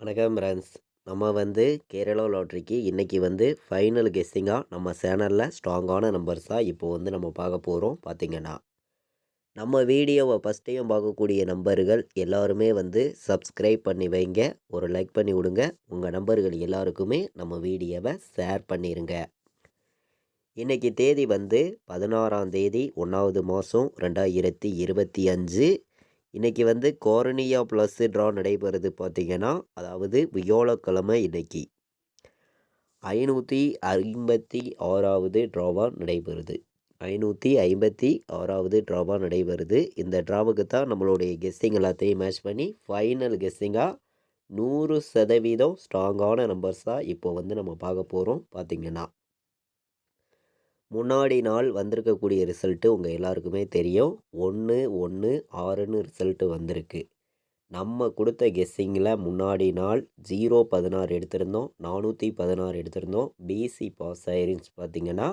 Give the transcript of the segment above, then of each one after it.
வணக்கம் ஃப்ரெண்ட்ஸ். நம்ம வந்து கேரளா லாட்ரிக்கு இன்றைக்கி வந்து ஃபைனல் கெஸ்ஸிங்காக நம்ம சேனலில் ஸ்ட்ராங்கான நம்பர்ஸாக இப்போ வந்து நம்ம பார்க்க போகிறோம். பார்த்திங்கன்னா நம்ம வீடியோவை ஃபஸ்ட்டையும் பார்க்கக்கூடிய நம்பர்கள் எல்லாருமே வந்து சப்ஸ்கிரைப் பண்ணி வைங்க, ஒரு லைக் பண்ணி விடுங்க. உங்கள் நம்பர்கள் எல்லாருக்குமே நம்ம வீடியோவை ஷேர் பண்ணிடுங்க. இன்றைக்கி தேதி வந்து 16ஆம் தேதி 1வது மாதம் 2025. இன்றைக்கி வந்து கோரனியா ப்ளஸ் ட்ரா நடைபெறுது. பார்த்திங்கன்னா அதாவது வியாழக்கிழமை இன்னைக்கு 556வது ட்ராவாக நடைபெறுது. 556வது நடைபெறுது. இந்த ட்ராவுக்கு தான் நம்மளுடைய கெஸ்ஸிங் எல்லாத்தையும் மேட்ச் பண்ணி ஃபைனல் கெஸ்ஸிங்காக 100% ஸ்ட்ராங்கான நம்பர்ஸாக இப்போ வந்து நம்ம பார்க்க போகிறோம். பார்த்திங்கன்னா முன்னாடி நாள் வந்திருக்கக்கூடிய ரிசல்ட்டு உங்கள் எல்லாருக்குமே தெரியும். 1-1-6ன்னு ரிசல்ட்டு வந்திருக்கு. நம்ம கொடுத்த கெஸ்ஸிங்கில் முன்னாடி நாள் 0-16 எடுத்திருந்தோம், 416 எடுத்திருந்தோம். பிசி பாஸ் ஆயிருந்துச்சு. பார்த்திங்கன்னா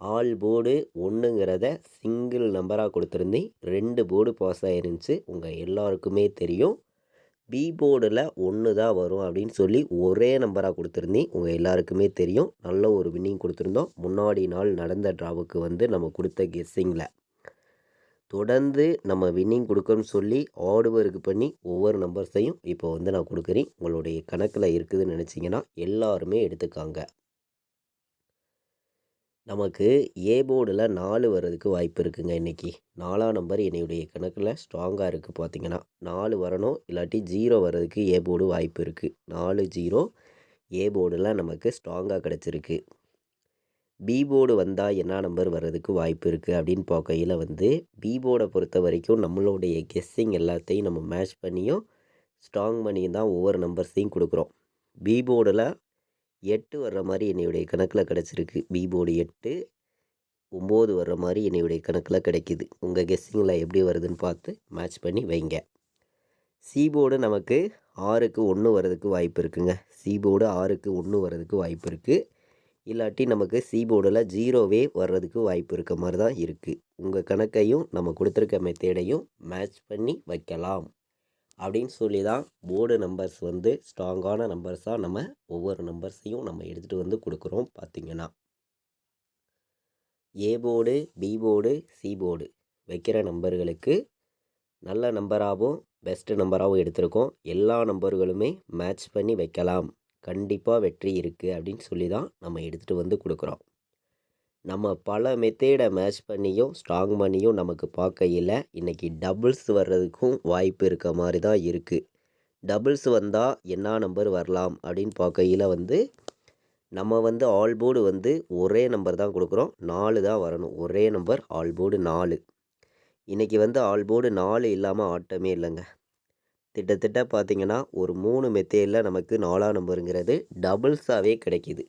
ஆல் போர்டு 1ங்கிறத சிங்கிள் நம்பராக கொடுத்துருந்தேன். 2 போர்டு பாஸ் ஆயிருந்துச்சு. உங்கள் எல்லாருக்குமே தெரியும். பி போர்டில் 1 தான் வரும் அப்படின்னு சொல்லி ஒரே நம்பராக கொடுத்துருந்தேன். உங்கள் எல்லாருக்குமே தெரியும். நல்ல ஒரு வின்னிங் கொடுத்துருந்தோம். முன்னாடி நாள் நடந்த ட்ராவுக்கு வந்து நம்ம கொடுத்த கெஸ்ஸிங்கில் தொடர்ந்து நம்ம வின்னிங் கொடுக்கணும்னு சொல்லி ஆட் ஒர்க் பண்ணி ஒவ்வொரு நம்பர்ஸையும் இப்போ வந்து நான் கொடுக்குறேன். உங்களுடைய கணக்கில் இருக்குதுன்னு நினச்சிங்கன்னா எல்லாருமே எடுத்துக்காங்க. நமக்கு ஏ போர்டில் 4 வர்றதுக்கு வாய்ப்பு இருக்குங்க. இன்றைக்கி 4ஆம் நம்பர் என்னுடைய கணக்கில் ஸ்ட்ராங்காக இருக்குது. பார்த்திங்கன்னா 4 வரணும், இல்லாட்டி 0 வர்றதுக்கு ஏ போர்டு வாய்ப்பு இருக்குது. 4-0 ஏ போர்டில் நமக்கு ஸ்ட்ராங்காக கிடச்சிருக்கு. பி போர்டு வந்தால் என்ன நம்பர் வர்றதுக்கு வாய்ப்பு இருக்குது அப்படின்னு பார்க்கையில் வந்து பி போர்டை பொறுத்த வரைக்கும் நம்மளுடைய கெஸ்ஸிங் எல்லாத்தையும் நம்ம மேட்ச் பண்ணியும் ஸ்ட்ராங் பண்ணியும் தான் ஒவ்வொரு நம்பர்ஸையும் கொடுக்குறோம். பி போர்டில் 8 வர்ற மாதிரி என்னுடைய கணக்கில் கிடச்சிருக்கு. பி போர்டு 8, 9 வர்ற மாதிரி என்னுடைய கணக்கில் கிடைக்கிது. உங்கள் கெஸ்ஸிங்கில் எப்படி வருதுன்னு பார்த்து மேட்ச் பண்ணி வைங்க. சி போர்டு நமக்கு 6க்கு 1 வர்றதுக்கு வாய்ப்பு இருக்குங்க. சி போர்டு 6க்கு 1 வர்றதுக்கு வாய்ப்பு இருக்குது. இல்லாட்டி நமக்கு சி போர்டில் 0வே வர்றதுக்கு வாய்ப்பு இருக்க மாதிரி தான் இருக்குது. உங்கள் கணக்கையும் நம்ம கொடுத்துருக்க மெத்தேடையும் மேட்ச் பண்ணி வைக்கலாம் அப்படின்னு சொல்லி தான் போர்டு நம்பர்ஸ் வந்து ஸ்ட்ராங்கான நம்பர்ஸாக நம்ம ஒவ்வொரு நம்பர்ஸையும் நம்ம எடுத்துகிட்டு வந்து கொடுக்குறோம். பார்த்திங்கன்னா A board, B board, C board வைக்கிற நம்பர்களுக்கு நல்ல நம்பராகவும் பெஸ்ட்டு நம்பராகவும் எடுத்திருக்கோம். எல்லா நம்பர்களுமே மேட்ச் பண்ணி வைக்கலாம், கண்டிப்பாக வெற்றி இருக்குது அப்படின்னு சொல்லி தான் நம்ம எடுத்துகிட்டு வந்து கொடுக்குறோம். நம்ம பல மெத்தேடை மேட்ச் பண்ணியும் ஸ்ட்ராங் பண்ணியும் நமக்கு பார்க்கையில் இன்றைக்கி டபுள்ஸ் வர்றதுக்கும் வாய்ப்பு இருக்க மாதிரி தான் இருக்குது. டபுள்ஸ் வந்தால் என்ன நம்பர் வரலாம் அப்படின்னு பார்க்கையில் வந்து நம்ம வந்து ஆல் போர்டு வந்து ஒரே நம்பர் தான் கொடுக்குறோம். 4 தான் வரணும். ஒரே நம்பர் ஆல் போர்டு 4. இன்றைக்கி வந்து ஆல் போர்டு 4 இல்லாமல் ஆட்டமே இல்லைங்க. திட்டத்திட்ட பார்த்திங்கன்னா ஒரு 3 மெத்தேடில் நமக்கு 4ஆம் நம்பருங்கிறது டபுள்ஸாகவே கிடைக்கிது.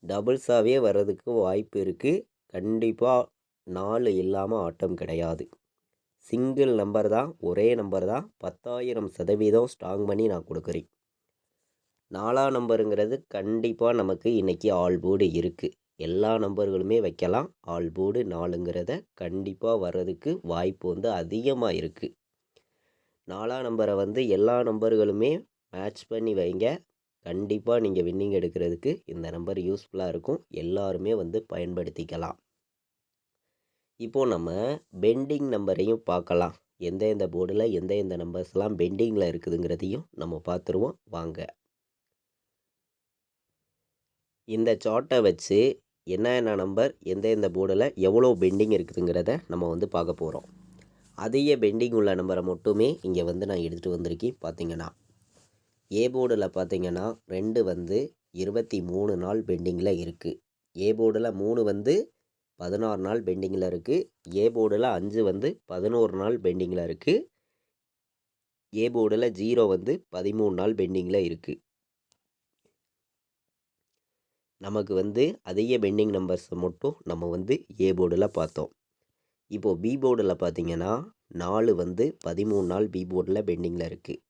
டபுள்ஸாகவே வர்றதுக்கு வாய்ப்பு இருக்குது. கண்டிப்பாக 4 இல்லாமல் ஆட்டம் கிடையாது. சிங்கிள் நம்பர் தான், ஒரே நம்பர் தான். 10,000% ஸ்ட்ராங் பண்ணி நான் கொடுக்குறேன். 4ஆம் நம்பருங்கிறது கண்டிப்பாக நமக்கு இன்றைக்கி ஆல் போர்டு இருக்குது. எல்லா நம்பர்களுமே வைக்கலாம். ஆல் போர்டு 4ங்கிறத கண்டிப்பாக வர்றதுக்கு வாய்ப்பு வந்து அதிகமாக இருக்குது. 4ஆம் நம்பரை வந்து எல்லா நம்பர்களுமே மேட்ச் பண்ணி வைங்க. கண்டிப்பாக நீங்கள் வின்னிங் எடுக்கிறதுக்கு இந்த நம்பர் யூஸ்ஃபுல்லாக இருக்கும். எல்லாருமே வந்து பயன்படுத்திக்கலாம். இப்போது நம்ம பெண்டிங் நம்பரையும் பார்க்கலாம். எந்தெந்த போர்டில் எந்தெந்த நம்பர்ஸ்லாம் பெண்டிங்கில் இருக்குதுங்கிறதையும் நம்ம பார்த்துருவோம் வாங்க. இந்த சார்ட்டை வச்சு என்ன நம்பர் எந்தெந்த போர்டில் எவ்வளோ பெண்டிங் இருக்குதுங்கிறத நம்ம வந்து பார்க்க போகிறோம். அதிக பெண்டிங் உள்ள நம்பரை மட்டுமே இங்கே வந்து நான் எடுத்துகிட்டு வந்திருக்கேன். பார்த்திங்கன்னா ஏ போர்டில் பார்த்திங்கன்னா 2 வந்து 23 நாள் பெண்டிங்கில் இருக்குது. ஏ போர்டில் 3 வந்து 16 நாள் பெண்டிங்கில் இருக்குது. ஏ போர்டில் 5 வந்து 11 நாள் பெண்டிங்கில் இருக்குது. ஏ போர்டில் 0 வந்து 13 நாள் பெண்டிங்கில் இருக்குது. நமக்கு வந்து அதிக பெண்டிங் நம்பர்ஸ் மட்டும் நம்ம வந்து ஏ போர்டில் பார்த்தோம். இப்போது பி போர்டில் பார்த்திங்கன்னா 4 வந்து 13 நாள் பி போர்டில் பெண்டிங்கில் இருக்குது.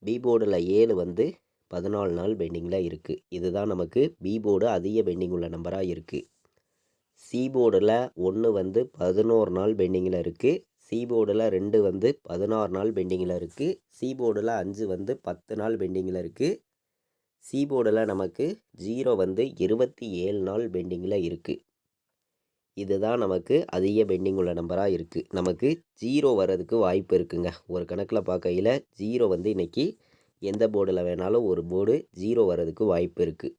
பி போர்டில் 7 வந்து 14 நாள் பெண்டிங்கில் இருக்குது. இதுதான் நமக்கு பி போர்டு அதிக பெண்டிங் உள்ள நம்பராக இருக்குது. சி போர்டில் 1 வந்து 11 நாள் பெண்டிங்கில் இருக்குது. சி போர்டில் 2 வந்து 16 நாள் பெண்டிங்கில் இருக்குது. சி போர்டில் 5 வந்து 10 நாள் பெண்டிங்கில் இருக்குது. சி போர்டில் நமக்கு 0 வந்து 27 நாள் பெண்டிங்கில் இருக்குது. இதுதான் நமக்கு அதிக பெண்டிங் உள்ள நம்பராக இருக்குது. நமக்கு 0 வர்றதுக்கு வாய்ப்பு இருக்குங்க. ஒரு கணக்கில் பார்க்கையில் 0 வந்து இன்றைக்கி எந்த போர்டில் வேணாலும் ஒரு போர்டு 0 வர்றதுக்கு வாய்ப்பு இருக்குது.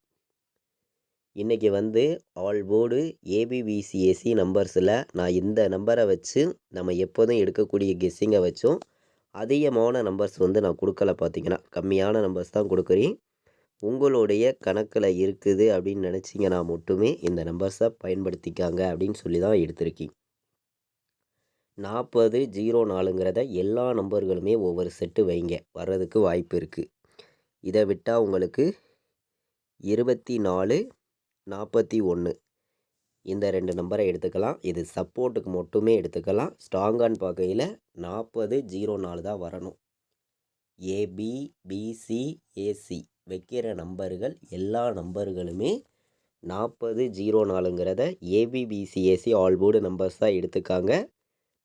இன்றைக்கி வந்து ஆல் போர்டு ஏபிபிசிஎஸ்சி நம்பர்ஸில் நான் இந்த நம்பரை வச்சு நம்ம எப்போதும் எடுக்கக்கூடிய கெஸ்ஸிங்கை வச்சும் அதிகமான நம்பர்ஸ் வந்து நான் கொடுக்கல. பார்த்திங்கன்னா கம்மியான நம்பர்ஸ் தான் கொடுக்குறேன். உங்களுடைய கணக்கில் இருக்குது அப்படின்னு நினச்சிங்கன்னா மட்டுமே இந்த நம்பர்ஸை பயன்படுத்திக்காங்க அப்படின்னு சொல்லி தான் எடுத்திருக்கீங்க. 4004ங்கிறத எல்லா நம்பர்களுமே ஒவ்வொரு செட்டு வைங்க, வர்றதுக்கு வாய்ப்பு இருக்குது. இதை விட்டால் உங்களுக்கு 24 41 இந்த 2 நம்பரை எடுத்துக்கலாம். இது சப்போர்ட்டுக்கு மட்டுமே எடுத்துக்கலாம். ஸ்ட்ராங்கான்னு பார்க்கையில் 4004 தான் வரணும். ஏபிபிசிஏசி வைக்கிற நம்பர்கள் எல்லா நம்பர்களுமே 4004ங்கிறத ஏபிபிசிஏசி ஆல் போர்டு நம்பர்ஸ் தான் எடுத்துக்காங்க.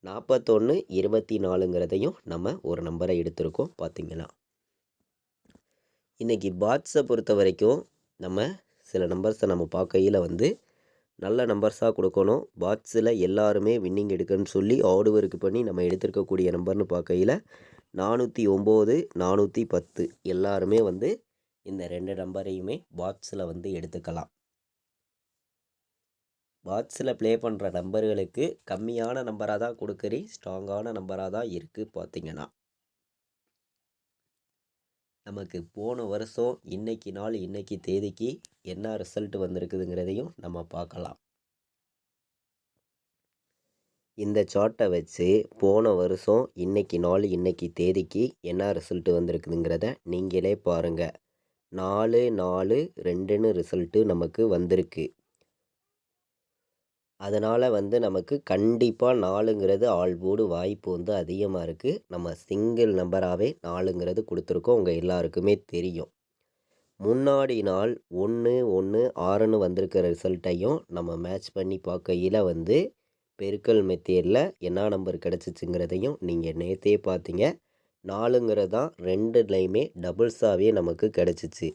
41 24ங்கிறதையும் நம்ம ஒரு நம்பரை எடுத்திருக்கோம். பார்த்திங்கன்னா இன்றைக்கி பாட்ஸை பொறுத்த வரைக்கும் நம்ம சில நம்பர்ஸை நம்ம பார்க்கையில் வந்து நல்ல நம்பர்ஸாக கொடுக்கணும். பாட்ஸில் எல்லாருமே வின்னிங் எடுக்கணும்னு சொல்லி ஆர்டு ஒர்க் பண்ணி நம்ம எடுத்திருக்கக்கூடிய நம்பர்னு பார்க்கையில் 409 410 எல்லாருமே வந்து இந்த 2 நம்பரையுமே பாட்ஸில் வந்து எடுத்துக்கலாம். பாட்ஸில் ப்ளே பண்ணுற நம்பர்களுக்கு கம்மியான நம்பராக தான் கொடுக்குறேன், ஸ்ட்ராங்கான நம்பராக தான் இருக்குது. பார்த்திங்கன்னா நமக்கு போன வருஷம் இன்னைக்கு தேதிக்கு என்ன ரிசல்ட் வந்திருக்குதுங்கிறதையும் நம்ம பார்க்கலாம். இந்த சார்ட்டை வச்சு போன வருஷம் இன்னைக்கு தேதிக்கு என்ன ரிசல்ட் வந்திருக்குதுங்கிறத நீங்களே பாருங்கள். 4-4-2ன்னு ரிசல்ட்டு நமக்கு வந்திருக்கு. அதனால் வந்து நமக்கு கண்டிப்பாக 4ங்கிறது ஆல் போர்டு வாய்ப்பு வந்து அதிகமாக இருக்குது. நம்ம சிங்கிள் நம்பராகவே 4ங்கிறது கொடுத்துருக்கோம், உங்கள் எல்லாருக்குமே தெரியும். முன்னாடி நாள் 1-1-6ன்னு வந்திருக்கிற ரிசல்ட்டையும் நம்ம மேட்ச் பண்ணி பார்க்கையில் வந்து பெருக்கல் மெத்தேடில் என்ன நம்பர் கிடச்சிச்சுங்கிறதையும் நீங்கள் நேற்றே பார்த்தீங்க. 4ங்கிறது தான் 2லையுமே டபுள்ஸாகவே நமக்கு கிடச்சிச்சு.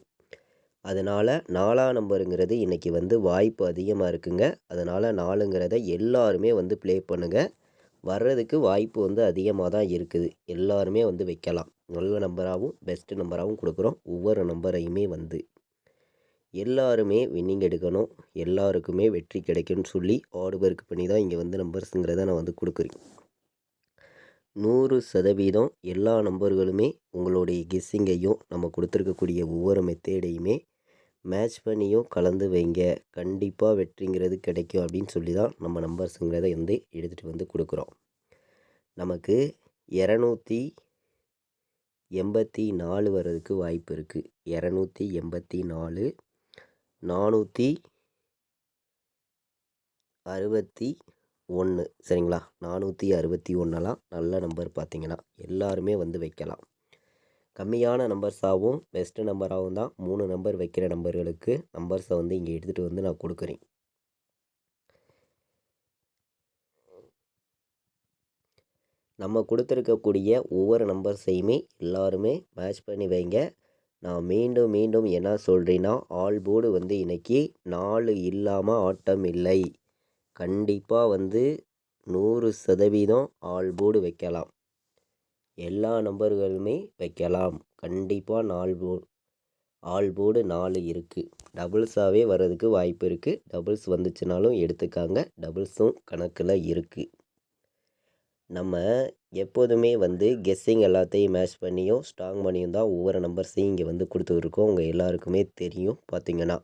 அதனால் 4ஆம் நம்பருங்கிறது இன்றைக்கி வந்து வாய்ப்பு அதிகமாக இருக்குங்க. அதனால் 4ங்கிறத எல்லாருமே வந்து ப்ளே பண்ணுங்கள். வர்றதுக்கு வாய்ப்பு வந்து அதிகமாக தான் இருக்குது. எல்லாருமே வந்து வைக்கலாம். நல்ல நம்பராகவும் பெஸ்ட்டு நம்பராகவும் கொடுக்குறோம். ஒவ்வொரு நம்பரையுமே வந்து எல்லாருமே வின்னிங் எடுக்கணும், எல்லாருக்குமே வெற்றி கிடைக்கும்னு சொல்லி ஹார்ட் ஒர்க் பண்ணி தான் இங்கே வந்து நம்பர்ஸுங்கிறத நான் வந்து கொடுக்குறேன். 100% எல்லா நம்பர்களுமே உங்களுடைய கெஸ்ஸிங்கையும் நம்ம கொடுத்துருக்கக்கூடிய ஒவ்வொரு மெத்தேடையுமே மேட்ச் பண்ணியும் கலந்து வைங்க. கண்டிப்பாக வெற்றிங்கிறது கிடைக்கும் அப்படின்னு சொல்லி தான் நம்ம நம்பர்ஸுங்கிறத வந்து எடுத்துகிட்டு வந்து கொடுக்குறோம். நமக்கு 284 வர்றதுக்கு வாய்ப்பு இருக்குது. 284 461 சரிங்களா? 461லாம் நல்ல நம்பர். பார்த்திங்கன்னா எல்லாருமே வந்து வைக்கலாம். கம்மியான நம்பர்ஸாகவும் பெஸ்ட்டு நம்பராகவும் தான் 3 நம்பர் வைக்கிற நம்பர்களுக்கு நம்பர்ஸை வந்து இங்கே எடுத்துகிட்டு வந்து நான் கொடுக்குறேன். நம்ம கொடுத்துருக்கக்கூடிய ஒவ்வொரு நம்பர்ஸையுமே எல்லாருமே மேட்ச் பண்ணி வைங்க. நான் மீண்டும் என்ன சொல்கிறேன்னா, ஆல் போர்டு வந்து இன்றைக்கி 4 இல்லாமல் ஆட்டம் இல்லை. கண்டிப்பாக வந்து 100% ஆல் போர்டு வைக்கலாம். எல்லா நம்பர்களுமே வைக்கலாம். கண்டிப்பாக ஆல் போர்டு 4 இருக்குது. டபுள்ஸாகவே வர்றதுக்கு வாய்ப்பு இருக்குது. டபுள்ஸ் வந்துச்சுனாலும் எடுத்துக்காங்க. டபுள்ஸும் கணக்கில் இருக்குது. நம்ம எப்போதுமே வந்து கெஸ்ஸிங் எல்லாத்தையும் மேட்ச் பண்ணியும் ஸ்ட்ராங் பண்ணியும் தான் ஒவ்வொரு நம்பர்ஸையும் இங்கே வந்து கொடுத்துருக்கோம். உங்கள் எல்லாருக்குமே தெரியும். பார்த்திங்கன்னா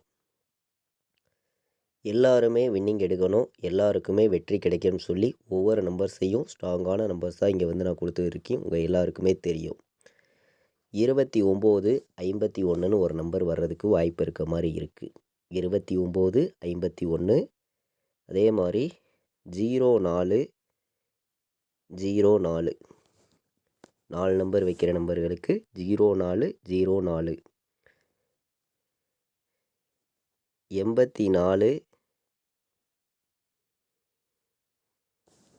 எல்லாருமே வின்னிங் எடுக்கணும், எல்லாருக்குமே வெற்றி கிடைக்கும்னு சொல்லி ஒவ்வொரு நம்பர்ஸையும் ஸ்ட்ராங்கான நம்பர்ஸாக இங்கே வந்து நான் கொடுத்துருக்கேன். உங்கள் எல்லாருக்குமே தெரியும். 2951ன்னு ஒரு நம்பர் வர்றதுக்கு வாய்ப்பு இருக்க மாதிரி இருக்குது. 2951 அதே மாதிரி 0404 4 நம்பர் வைக்கிற நம்பர்களுக்கு 0404 84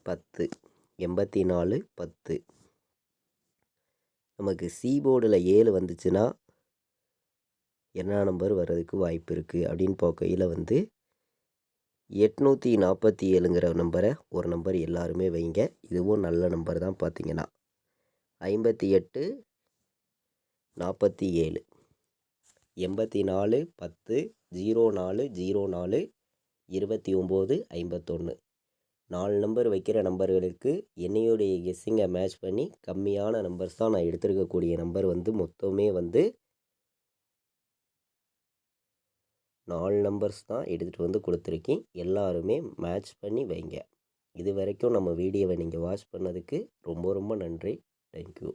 10 84 10. நமக்கு சி போர்டில் 7 வந்துச்சுன்னா என்ன நம்பர் வர்றதுக்கு வாய்ப்பு இருக்குது அப்படின்னு பார்க்கையில் வந்து 847ங்கிற நம்பரை ஒரு நம்பர் எல்லாருமே வைங்க. இதுவும் நல்ல நம்பர் தான். பார்த்தீங்கன்னா 58 47 84 10 04 04 29 51. 4 நம்பர் வைக்கிற நம்பர்களுக்கு என்னையுடைய கெஸ்ஸிங்கை மேட்ச் பண்ணி கம்மியான நம்பர்ஸ் தான் நான் எடுத்திருக்கக்கூடிய நம்பர் வந்து மொத்தமே வந்து 4 நம்பர்ஸ் தான் எடுத்துகிட்டு வந்து கொடுத்துருக்கேன். எல்லாருமே மேட்ச் பண்ணி வைங்க. இது வரைக்கும் நம்ம வீடியோவை நீங்கள் வாட்ச் பண்ணதுக்கு ரொம்ப ரொம்ப நன்றி. தேங்க்யூ.